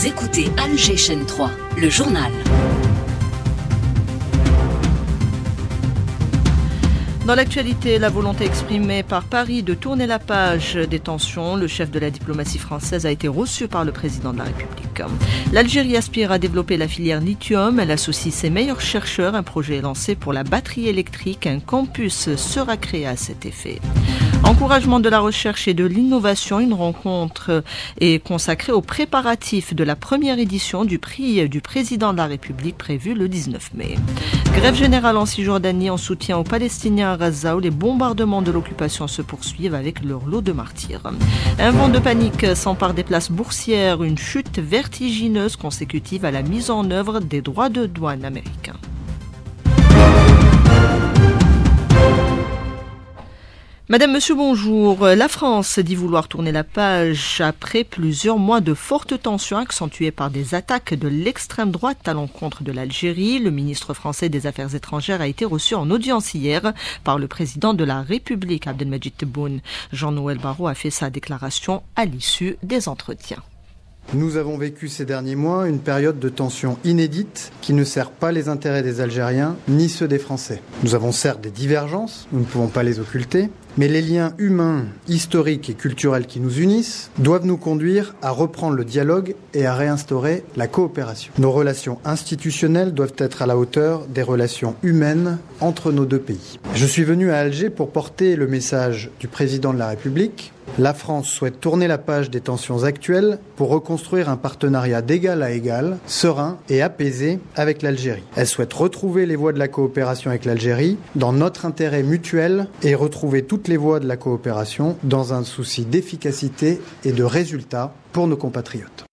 Vous écoutez Alger Chaîne 3, le journal. Dans l'actualité, la volonté exprimée par Paris de tourner la page des tensions, le chef de la diplomatie française a été reçu par le président de la République. L'Algérie aspire à développer la filière lithium. Elle associe ses meilleurs chercheurs. Un projet est lancé pour la batterie électrique. Un campus sera créé à cet effet. Encouragement de la recherche et de l'innovation, une rencontre est consacrée aux préparatifs de la première édition du prix du président de la République prévu le 19 mai. Grève générale en Cisjordanie en soutien aux Palestiniens à Gaza où les bombardements de l'occupation se poursuivent avec leur lot de martyrs. Un vent de panique s'empare des places boursières, une chute vertigineuse consécutive à la mise en œuvre des droits de douane américains. Madame, Monsieur, bonjour. La France dit vouloir tourner la page après plusieurs mois de fortes tensions accentuées par des attaques de l'extrême droite à l'encontre de l'Algérie. Le ministre français des Affaires étrangères a été reçu en audience hier par le président de la République, Abdelmadjid Tebboune. Jean-Noël Barrot a fait sa déclaration à l'issue des entretiens. Nous avons vécu ces derniers mois une période de tension inédite qui ne sert pas les intérêts des Algériens ni ceux des Français. Nous avons certes des divergences, nous ne pouvons pas les occulter, mais les liens humains, historiques et culturels qui nous unissent doivent nous conduire à reprendre le dialogue et à réinstaurer la coopération. Nos relations institutionnelles doivent être à la hauteur des relations humaines entre nos deux pays. Je suis venu à Alger pour porter le message du président de la République. La France souhaite tourner la page des tensions actuelles pour reconstruire un partenariat d'égal à égal, serein et apaisé avec l'Algérie. Elle souhaite retrouver les voies de la coopération avec l'Algérie dans notre intérêt mutuel et retrouver toutes les voies de la coopération dans un souci d'efficacité et de résultats pour nos compatriotes.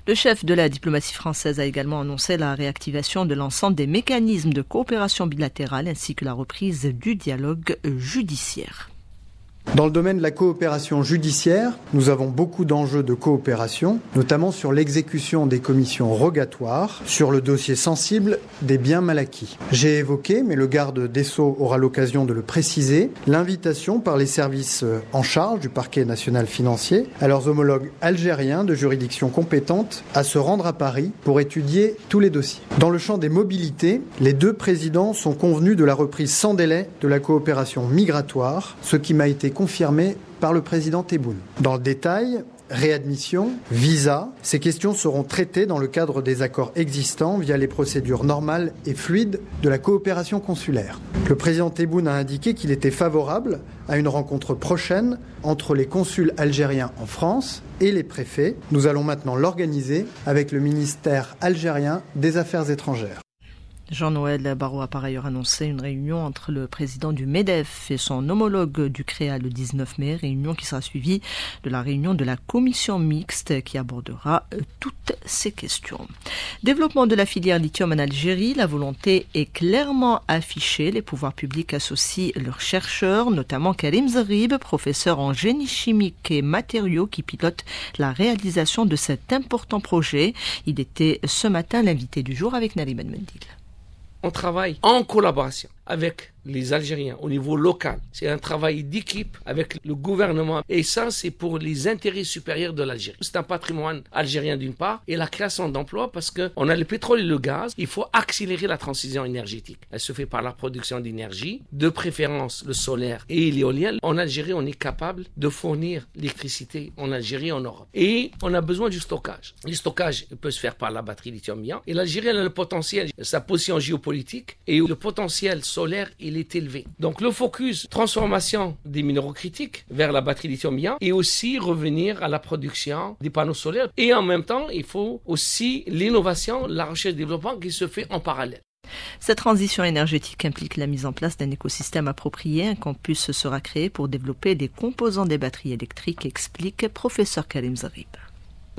Le chef de la diplomatie française a également annoncé la réactivation de l'ensemble des mécanismes de coopération bilatérale ainsi que la reprise du dialogue judiciaire. Dans le domaine de la coopération judiciaire, nous avons beaucoup d'enjeux de coopération, notamment sur l'exécution des commissions rogatoires, sur le dossier sensible des biens mal acquis. J'ai évoqué, mais le garde des Sceaux aura l'occasion de le préciser, l'invitation par les services en charge du parquet national financier à leurs homologues algériens de juridiction compétente à se rendre à Paris pour étudier tous les dossiers. Dans le champ des mobilités, les deux présidents sont convenus de la reprise sans délai de la coopération migratoire, ce qui m'a été confirmé par le président Tebboune. Dans le détail, réadmission, visa, ces questions seront traitées dans le cadre des accords existants via les procédures normales et fluides de la coopération consulaire. Le président Tebboune a indiqué qu'il était favorable à une rencontre prochaine entre les consuls algériens en France et les préfets. Nous allons maintenant l'organiser avec le ministère algérien des Affaires étrangères. Jean-Noël Barrot a par ailleurs annoncé une réunion entre le président du MEDEF et son homologue du CREA le 19 mai, réunion qui sera suivie de la réunion de la commission mixte qui abordera toutes ces questions. Développement de la filière lithium en Algérie, la volonté est clairement affichée. Les pouvoirs publics associent leurs chercheurs, notamment Karim Zarib, professeur en génie chimique et matériaux qui pilote la réalisation de cet important projet. Il était ce matin l'invité du jour avec Nariman Mendil. On travaille en collaboration avec les Algériens au niveau local. C'est un travail d'équipe avec le gouvernement. Et ça, c'est pour les intérêts supérieurs de l'Algérie. C'est un patrimoine algérien d'une part et la création d'emplois parce qu'on a le pétrole et le gaz. Il faut accélérer la transition énergétique. Elle se fait par la production d'énergie, de préférence le solaire et l'éolien. En Algérie, on est capable de fournir l'électricité en Algérie et en Europe. Et on a besoin du stockage. Le stockage peut se faire par la batterie lithium-ion. Et l'Algérie, elle a le potentiel, sa position géopolitique et le potentiel solaire, il est élevé. Donc le focus, transformation des minéraux critiques vers la batterie lithium-ion et aussi revenir à la production des panneaux solaires. Et en même temps, il faut aussi l'innovation, la recherche et le développement qui se fait en parallèle. Cette transition énergétique implique la mise en place d'un écosystème approprié. Un campus sera créé pour développer les composants des batteries électriques, explique professeur Karim Zarib.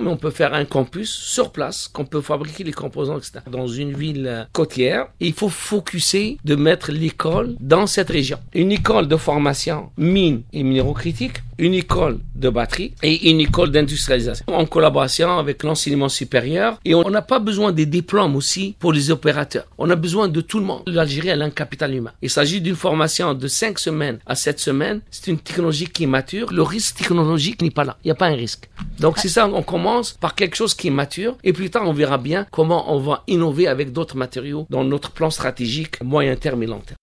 On peut faire un campus sur place, qu'on peut fabriquer les composants, etc. Dans une ville côtière. Il faut focuser de mettre l'école dans cette région. Une école de formation mine et minéraux critiques une école de batterie et une école d'industrialisation en collaboration avec l'enseignement supérieur. Et on n'a pas besoin des diplômes aussi pour les opérateurs. On a besoin de tout le monde. L'Algérie, elle a un capital humain. Il s'agit d'une formation de 5 semaines à 7 semaines. C'est une technologie qui est mature. Le risque technologique n'est pas là. Il n'y a pas un risque. Donc c'est ça, on commence par quelque chose qui est mature et plus tard on verra bien comment on va innover avec d'autres matériaux dans notre plan stratégique moyen terme et long terme.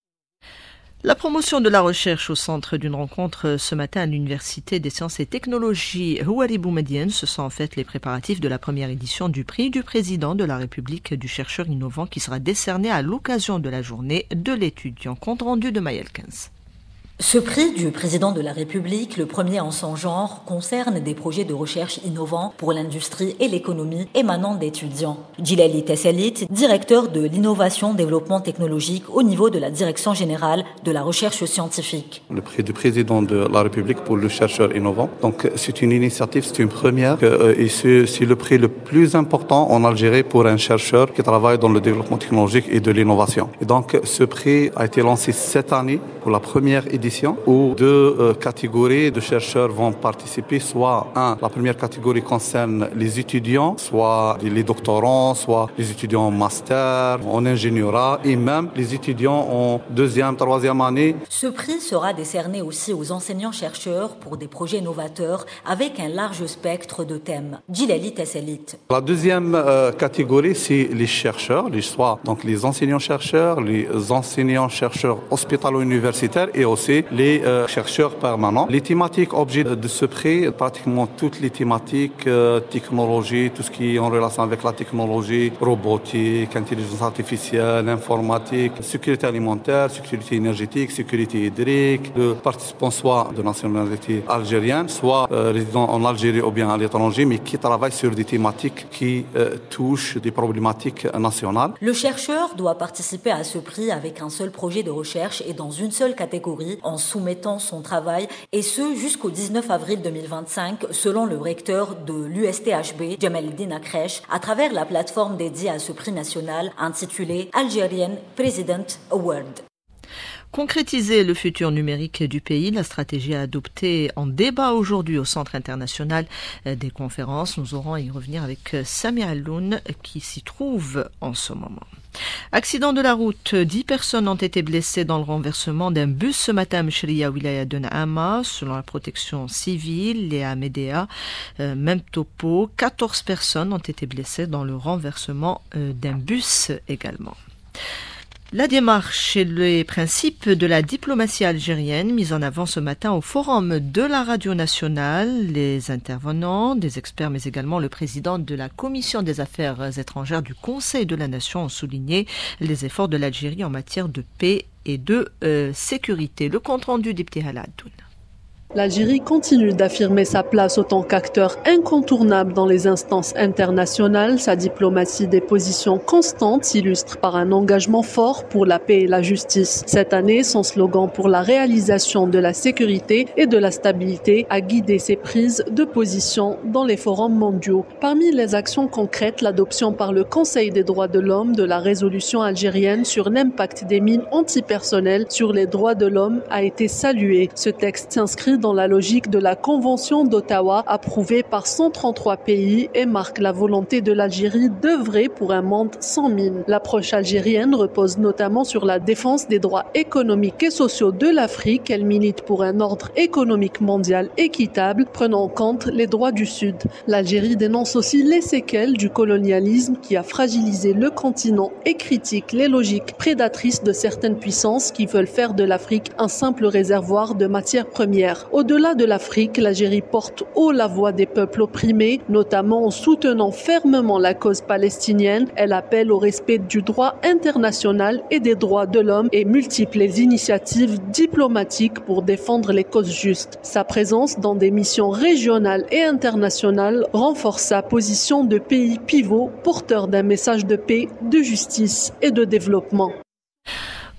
La promotion de la recherche au centre d'une rencontre ce matin à l'Université des sciences et technologies Houari Boumediene, ce sont en fait les préparatifs de la première édition du prix du président de la République du chercheur innovant qui sera décerné à l'occasion de la journée de l'étudiant. Compte rendu de Maël 15. Ce prix du président de la République, le premier en son genre, concerne des projets de recherche innovants pour l'industrie et l'économie émanant d'étudiants. Djilali Tesselit, directeur de l'innovation développement technologique au niveau de la Direction générale de la recherche scientifique. Le prix du président de la République pour le chercheur innovant. Donc c'est une initiative, c'est une première et c'est le prix le plus important en Algérie pour un chercheur qui travaille dans le développement technologique et de l'innovation. Et donc ce prix a été lancé cette année pour la première édition où 2 catégories de chercheurs vont participer. Soit la première catégorie concerne les étudiants, soit les doctorants, soit les étudiants en master, en ingénierat et même les étudiants en 2e, 3e année. Ce prix sera décerné aussi aux enseignants-chercheurs pour des projets novateurs avec un large spectre de thèmes. Djilali Tesselit. La deuxième catégorie, c'est les chercheurs, soit donc les enseignants-chercheurs, les enseignants-chercheurs hospitalo-universitaires et aussi les chercheurs permanents. Les thématiques objets de ce prix, pratiquement toutes les thématiques, technologie, tout ce qui est en relation avec la technologie, robotique, intelligence artificielle, informatique, sécurité alimentaire, sécurité énergétique, sécurité hydrique, de participants soit de nationalité algérienne, soit résidant en Algérie ou bien à l'étranger, mais qui travaillent sur des thématiques qui touchent des problématiques nationales. Le chercheur doit participer à ce prix avec un seul projet de recherche et dans une seule catégorie, en soumettant son travail, et ce jusqu'au 19 avril 2025, selon le recteur de l'USTHB, Djamaleddine Akresh, à travers la plateforme dédiée à ce prix national intitulée Algerian President Award. Concrétiser le futur numérique du pays, la stratégie adoptée en débat aujourd'hui au Centre international des conférences. Nous aurons à y revenir avec Sami Alloun qui s'y trouve en ce moment. Accident de la route, 10 personnes ont été blessées dans le renversement d'un bus ce matin à Mchria, wilaya de Naama, selon la protection civile, les Amédéa, même topo. 14 personnes ont été blessées dans le renversement d'un bus également. La démarche et les principes de la diplomatie algérienne mis en avant ce matin au forum de la radio nationale, les intervenants, des experts mais également le président de la commission des affaires étrangères du Conseil de la Nation ont souligné les efforts de l'Algérie en matière de paix et de sécurité. Le compte-rendu d'Ibtihal Addoun. L'Algérie continue d'affirmer sa place en tant qu'acteur incontournable dans les instances internationales. Sa diplomatie des positions constantes s'illustre par un engagement fort pour la paix et la justice. Cette année, son slogan pour la réalisation de la sécurité et de la stabilité a guidé ses prises de position dans les forums mondiaux. Parmi les actions concrètes, l'adoption par le Conseil des droits de l'homme de la résolution algérienne sur l'impact des mines antipersonnelles sur les droits de l'homme a été saluée. Ce texte s'inscrit dans la logique de la Convention d'Ottawa approuvée par 133 pays et marque la volonté de l'Algérie d'œuvrer pour un monde sans mines. L'approche algérienne repose notamment sur la défense des droits économiques et sociaux de l'Afrique. Elle milite pour un ordre économique mondial équitable, prenant en compte les droits du Sud. L'Algérie dénonce aussi les séquelles du colonialisme qui a fragilisé le continent et critique les logiques prédatrices de certaines puissances qui veulent faire de l'Afrique un simple réservoir de matières premières. Au-delà de l'Afrique, l'Algérie porte haut la voix des peuples opprimés, notamment en soutenant fermement la cause palestinienne. Elle appelle au respect du droit international et des droits de l'homme et multiplie les initiatives diplomatiques pour défendre les causes justes. Sa présence dans des missions régionales et internationales renforce sa position de pays pivot, porteur d'un message de paix, de justice et de développement.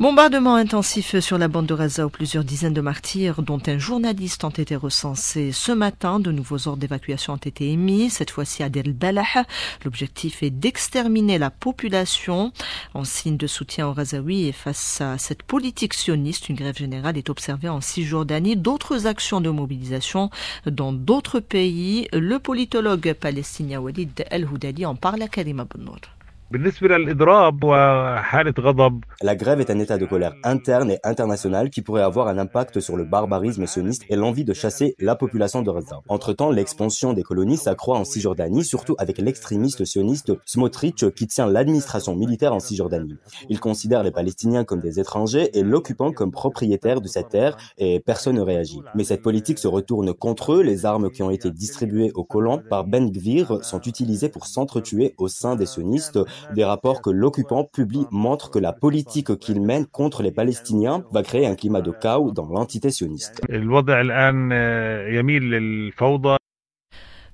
Bombardement intensif sur la bande de Gaza où plusieurs dizaines de martyrs, dont un journaliste, ont été recensés ce matin. De nouveaux ordres d'évacuation ont été émis, cette fois-ci à Deir el-Balah. L'objectif est d'exterminer la population en signe de soutien aux Gazaouis et face à cette politique sioniste, une grève générale est observée en Cisjordanie. D'autres actions de mobilisation dans d'autres pays. Le politologue palestinien Walid El-Houdali en parle à Karima Bennour. La grève est un état de colère interne et international qui pourrait avoir un impact sur le barbarisme sioniste et l'envie de chasser la population de Gaza. Entre-temps, l'expansion des colonies s'accroît en Cisjordanie, surtout avec l'extrémiste sioniste Smotrich qui tient l'administration militaire en Cisjordanie. Il considère les Palestiniens comme des étrangers et l'occupant comme propriétaire de cette terre et personne ne réagit. Mais cette politique se retourne contre eux. Les armes qui ont été distribuées aux colons par Ben Gvir sont utilisées pour s'entretuer au sein des sionistes. Des rapports que l'occupant publie montrent que la politique qu'il mène contre les Palestiniens va créer un climat de chaos dans l'entité sioniste.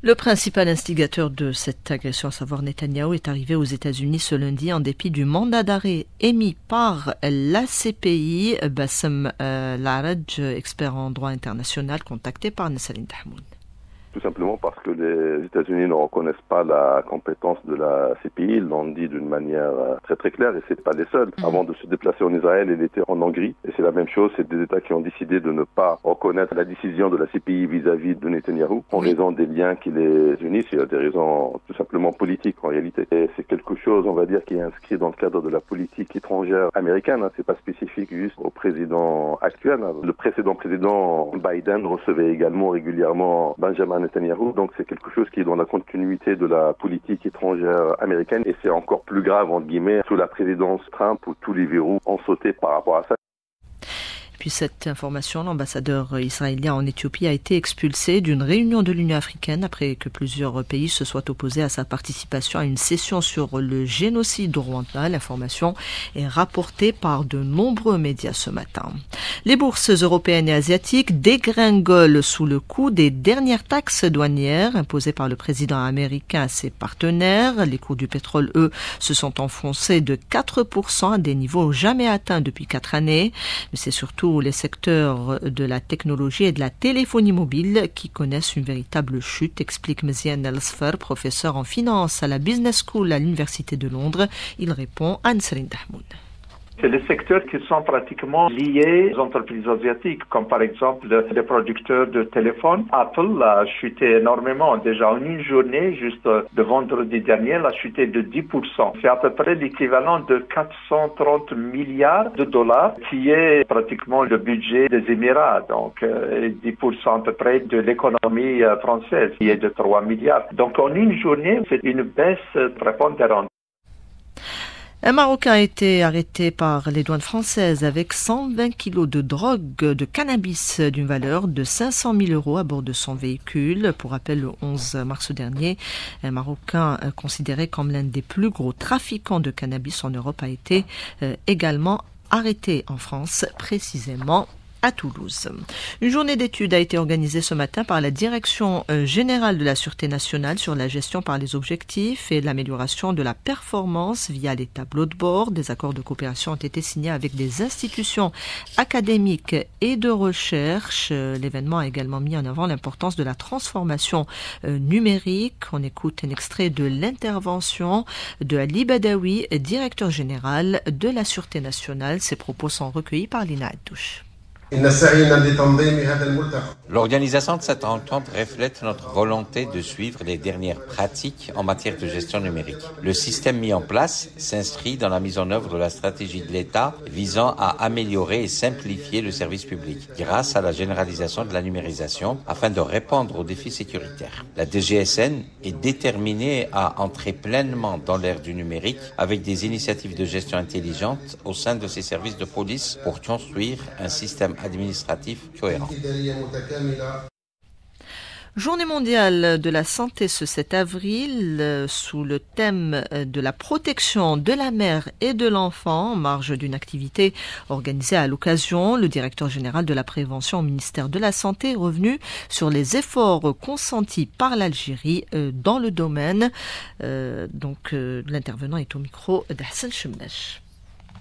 Le principal instigateur de cette agression, à savoir Netanyahou, est arrivé aux États-Unis ce lundi en dépit du mandat d'arrêt émis par la CPI. Bassem Laraj, expert en droit international, contacté par Nasserine Tahmoud. Tout simplement parce que les États-Unis ne reconnaissent pas la compétence de la CPI. Ils l'ont dit d'une manière très très claire et c'est pas les seuls. Avant de se déplacer en Israël, il était en Hongrie et c'est la même chose. C'est des États qui ont décidé de ne pas reconnaître la décision de la CPI vis-à-vis de Netanyahou en raison des liens qui les unissent. Il y a des raisons tout simplement politiques en réalité. Et c'est quelque chose, on va dire, qui est inscrit dans le cadre de la politique étrangère américaine. C'est pas spécifique juste au président actuel. Le précédent président Biden recevait également régulièrement Benjamin Netanyahou, donc c'est quelque chose qui est dans la continuité de la politique étrangère américaine et c'est encore plus grave entre guillemets sous la présidence Trump où tous les verrous ont sauté par rapport à ça. Puis cette information, l'ambassadeur israélien en Éthiopie a été expulsé d'une réunion de l'Union africaine après que plusieurs pays se soient opposés à sa participation à une session sur le génocide au Rwanda. L'information est rapportée par de nombreux médias ce matin. Les bourses européennes et asiatiques dégringolent sous le coup des dernières taxes douanières imposées par le président américain à ses partenaires. Les cours du pétrole, eux, se sont enfoncés de 4% à des niveaux jamais atteints depuis 4 années. Mais c'est surtout les secteurs de la technologie et de la téléphonie mobile qui connaissent une véritable chute, explique Mzian Elsfer, professeur en finance à la Business School à l'Université de Londres. Il répond à Nasserine Tahmoud. C'est les secteurs qui sont pratiquement liés aux entreprises asiatiques, comme par exemple les producteurs de téléphones. Apple a chuté énormément. Déjà en une journée, juste le vendredi dernier, elle a chuté de 10%. C'est à peu près l'équivalent de 430 milliards de dollars, qui est pratiquement le budget des Émirats. Donc 10% à peu près de l'économie française, qui est de 3 milliards. Donc en une journée, c'est une baisse prépondérante. Un Marocain a été arrêté par les douanes françaises avec 120 kilos de drogue de cannabis d'une valeur de 500 000 € à bord de son véhicule. Pour rappel, le 11 mars dernier, un Marocain considéré comme l'un des plus gros trafiquants de cannabis en Europe a été également arrêté en France, précisément à Toulouse. Une journée d'études a été organisée ce matin par la Direction générale de la Sûreté nationale sur la gestion par les objectifs et l'amélioration de la performance via les tableaux de bord. Des accords de coopération ont été signés avec des institutions académiques et de recherche. L'événement a également mis en avant l'importance de la transformation numérique. On écoute un extrait de l'intervention de Ali Badawi, directeur général de la Sûreté nationale. Ses propos sont recueillis par Lina Addouche. L'organisation de cette rencontre reflète notre volonté de suivre les dernières pratiques en matière de gestion numérique. Le système mis en place s'inscrit dans la mise en œuvre de la stratégie de l'État visant à améliorer et simplifier le service public grâce à la généralisation de la numérisation afin de répondre aux défis sécuritaires. La DGSN est déterminée à entrer pleinement dans l'ère du numérique avec des initiatives de gestion intelligente au sein de ses services de police pour construire un système administratif cohérent. Journée mondiale de la santé ce 7 avril sous le thème de la protection de la mère et de l'enfant en marge d'une activité organisée à l'occasion. Le directeur général de la prévention au ministère de la Santé est revenu sur les efforts consentis par l'Algérie dans le domaine. L'intervenant est au micro d'Hassan Chemnesh.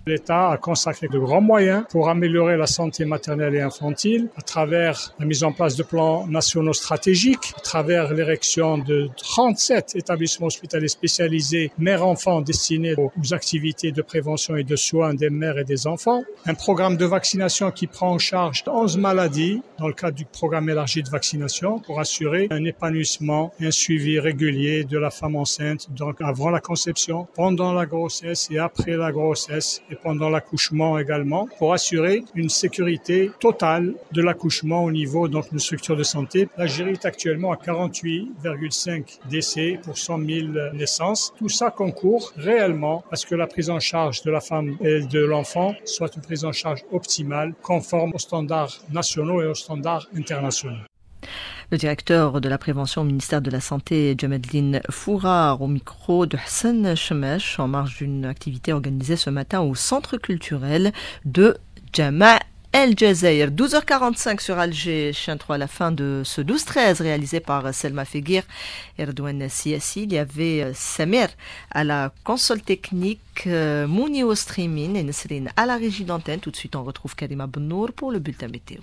L'État a consacré de grands moyens pour améliorer la santé maternelle et infantile à travers la mise en place de plans nationaux stratégiques, à travers l'érection de 37 établissements hospitaliers spécialisés mères-enfants destinés aux activités de prévention et de soins des mères et des enfants. Un programme de vaccination qui prend en charge 11 maladies dans le cadre du programme élargi de vaccination pour assurer un épanouissement et un suivi régulier de la femme enceinte, donc avant la conception, pendant la grossesse et après la grossesse et pendant l'accouchement également, pour assurer une sécurité totale de l'accouchement au niveau donc de structures de santé. L'Algérie est actuellement à 48,5 décès pour 100 000 naissances. Tout ça concourt réellement à ce que la prise en charge de la femme et de l'enfant soit une prise en charge optimale, conforme aux standards nationaux et aux standards internationaux. Le directeur de la prévention au ministère de la Santé, Djemeddine Fourar, au micro de Hassan Shemesh, en marge d'une activité organisée ce matin au centre culturel de Jama' El Jazeir. 12h45 sur Alger, Chien 3, la fin de ce 12-13 réalisé par Selma Fegir et Redouane Siassi. Il y avait Samir à la console technique, Mouni au streaming et Nesrine à la régie d'antenne. Tout de suite, on retrouve Karima Bennour pour le bulletin météo.